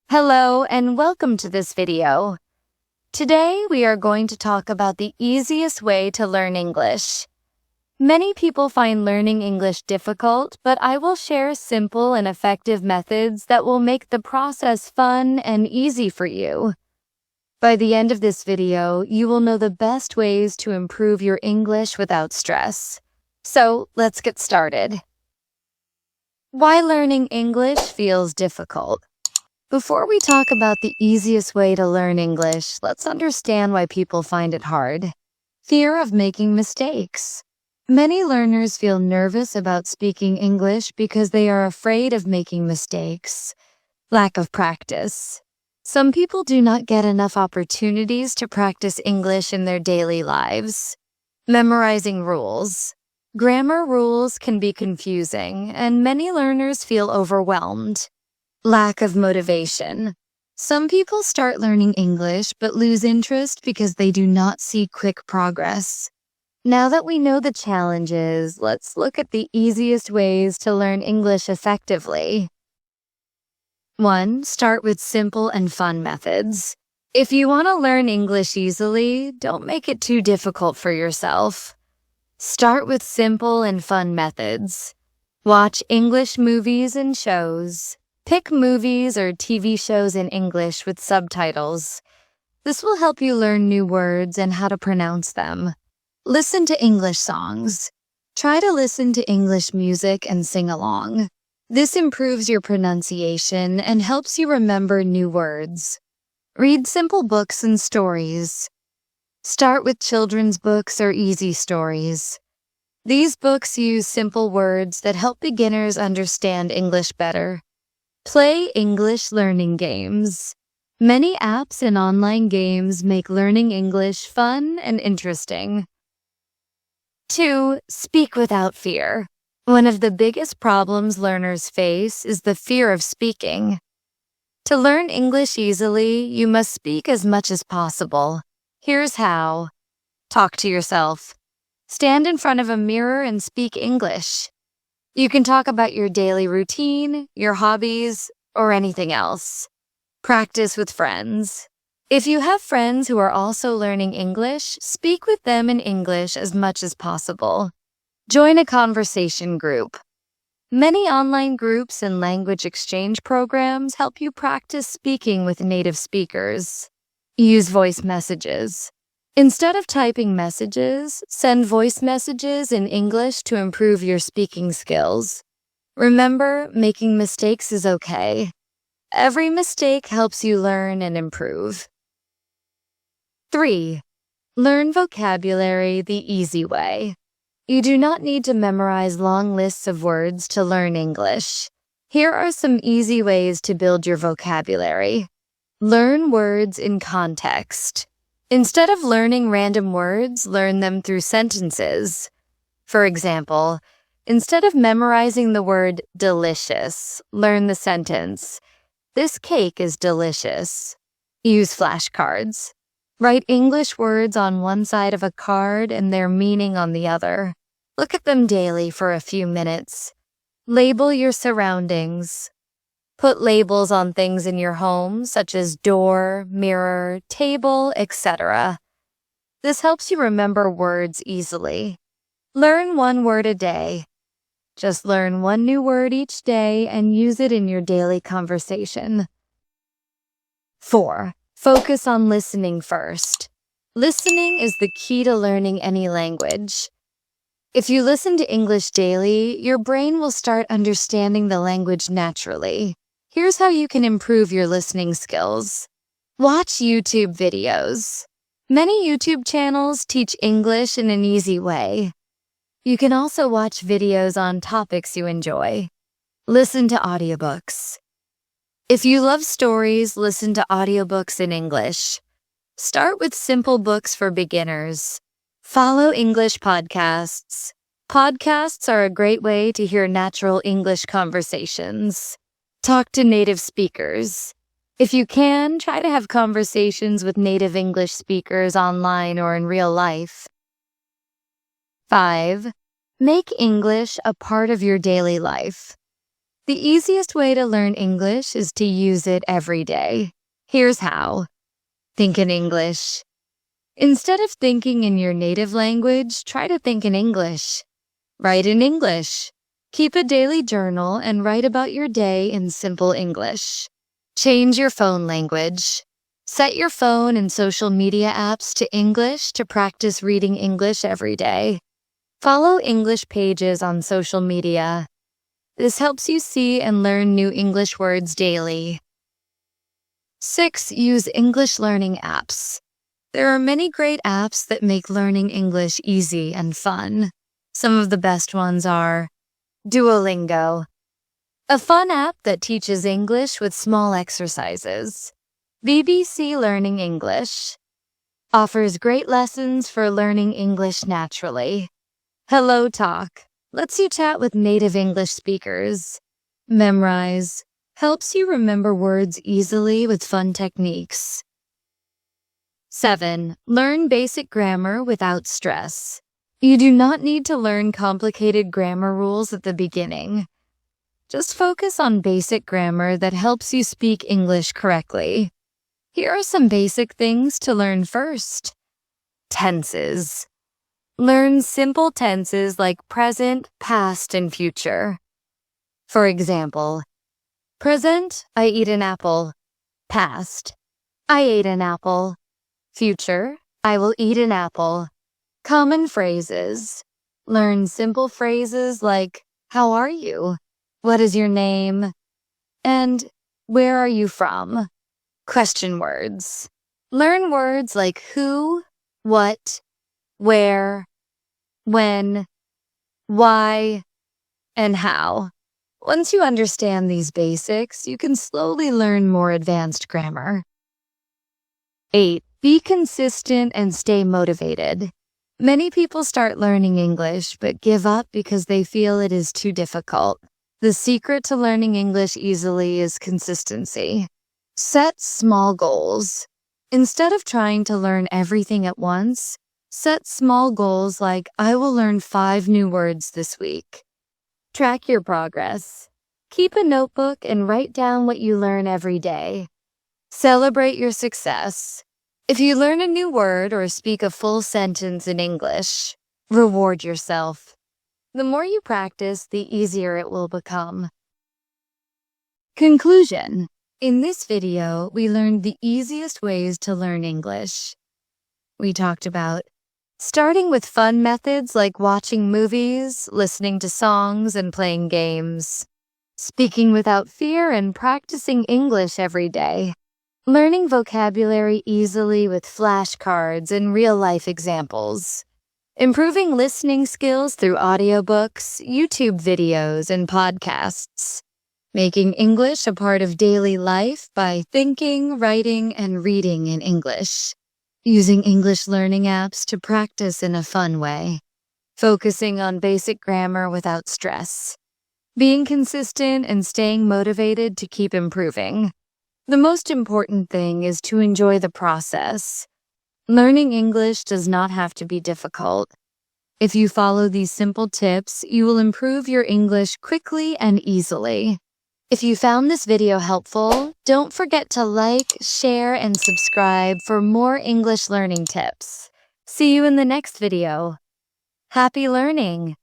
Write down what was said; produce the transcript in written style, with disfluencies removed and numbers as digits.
Hello and welcome to this video. Today we are going to talk about the easiest way to learn English. Many people find learning English difficult, but I will share simple and effective methods that will make the process fun and easy for you. By the end of this video, you will know the best ways to improve your English without stress. So let's get started. Why learning English feels difficult? Before we talk about the easiest way to learn English, let's understand why people find it hard. Fear of making mistakes. Many learners feel nervous about speaking English because they are afraid of making mistakes. Lack of practice. Some people do not get enough opportunities to practice English in their daily lives. Memorizing rules. Grammar rules can be confusing, and many learners feel overwhelmed. Lack of motivation. Some people start learning English but lose interest because they do not see quick progress. Now that we know the challenges, let's look at the easiest ways to learn English effectively. 1. Start with simple and fun methods. If you want to learn English easily, don't make it too difficult for yourself. Start with simple and fun methods. Watch English movies and shows. Pick movies or TV shows in English with subtitles. This will help you learn new words and how to pronounce them. Listen to English songs. Try to listen to English music and sing along. This improves your pronunciation and helps you remember new words. Read simple books and stories. Start with children's books or easy stories. These books use simple words that help beginners understand English better. Play English learning games. Many apps and online games make learning English fun and interesting. 2. Speak without fear. One of the biggest problems learners face is the fear of speaking. To learn English easily, you must speak as much as possible. Here's how. Talk to yourself. Stand in front of a mirror and speak English. You can talk about your daily routine, your hobbies, or anything else. Practice with friends. If you have friends who are also learning English, speak with them in English as much as possible. Join a conversation group. Many online groups and language exchange programs help you practice speaking with native speakers. Use voice messages. Instead of typing messages, send voice messages in English to improve your speaking skills. Remember, making mistakes is okay. Every mistake helps you learn and improve. 3. Learn vocabulary the easy way. You do not need to memorize long lists of words to learn English. Here are some easy ways to build your vocabulary. Learn words in context. Instead of learning random words, learn them through sentences. For example, instead of memorizing the word delicious, learn the sentence, "This cake is delicious." Use flashcards. Write English words on one side of a card and their meaning on the other. Look at them daily for a few minutes. Label your surroundings. Put labels on things in your home, such as door, mirror, table, etc. This helps you remember words easily. Learn one word a day. Just learn one new word each day and use it in your daily conversation. 4. Focus on listening first. Listening is the key to learning any language. If you listen to English daily, your brain will start understanding the language naturally. Here's how you can improve your listening skills. Watch YouTube videos. Many YouTube channels teach English in an easy way. You can also watch videos on topics you enjoy. Listen to audiobooks. If you love stories, listen to audiobooks in English. Start with simple books for beginners. Follow English podcasts. Podcasts are a great way to hear natural English conversations. Talk to native speakers. If you can, try to have conversations with native English speakers online or in real life. 5. Make English a part of your daily life. The easiest way to learn English is to use it every day. Here's how. Think in English. Instead of thinking in your native language, try to think in English. Write in English. Keep a daily journal and write about your day in simple English. Change your phone language. Set your phone and social media apps to English to practice reading English every day. Follow English pages on social media. This helps you see and learn new English words daily. 6. Use English learning apps. There are many great apps that make learning English easy and fun. Some of the best ones are Duolingo, a fun app that teaches English with small exercises. BBC Learning English offers great lessons for learning English naturally. Hello Talk lets you chat with native English speakers. Memrise helps you remember words easily with fun techniques. 7. Learn basic grammar without stress. You do not need to learn complicated grammar rules at the beginning. Just focus on basic grammar that helps you speak English correctly. Here are some basic things to learn first. Tenses. Learn simple tenses like present, past, and future. For example, present, I eat an apple. Past, I ate an apple. Future, I will eat an apple. Common phrases. Learn simple phrases like, how are you? What is your name? And where are you from? Question words. Learn words like who, what, where, when, why, and how. Once you understand these basics, you can slowly learn more advanced grammar. 8. Be consistent and stay motivated. Many people start learning English but give up because they feel it is too difficult. The secret to learning English easily is consistency. Set small goals. Instead of trying to learn everything at once, set small goals like, I will learn 5 new words this week. Track your progress. Keep a notebook and write down what you learn every day. Celebrate your success. If you learn a new word or speak a full sentence in English, reward yourself. The more you practice, the easier it will become. Conclusion. In this video, we learned the easiest ways to learn English. We talked about starting with fun methods like watching movies, listening to songs, and playing games. Speaking without fear and practicing English every day. Learning vocabulary easily with flashcards and real-life examples. Improving listening skills through audiobooks, YouTube videos, and podcasts. Making English a part of daily life by thinking, writing, and reading in English. Using English learning apps to practice in a fun way. Focusing on basic grammar without stress. Being consistent and staying motivated to keep improving. The most important thing is to enjoy the process. Learning English does not have to be difficult. If you follow these simple tips, you will improve your English quickly and easily. If you found this video helpful, don't forget to like, share, and subscribe for more English learning tips. See you in the next video. Happy learning!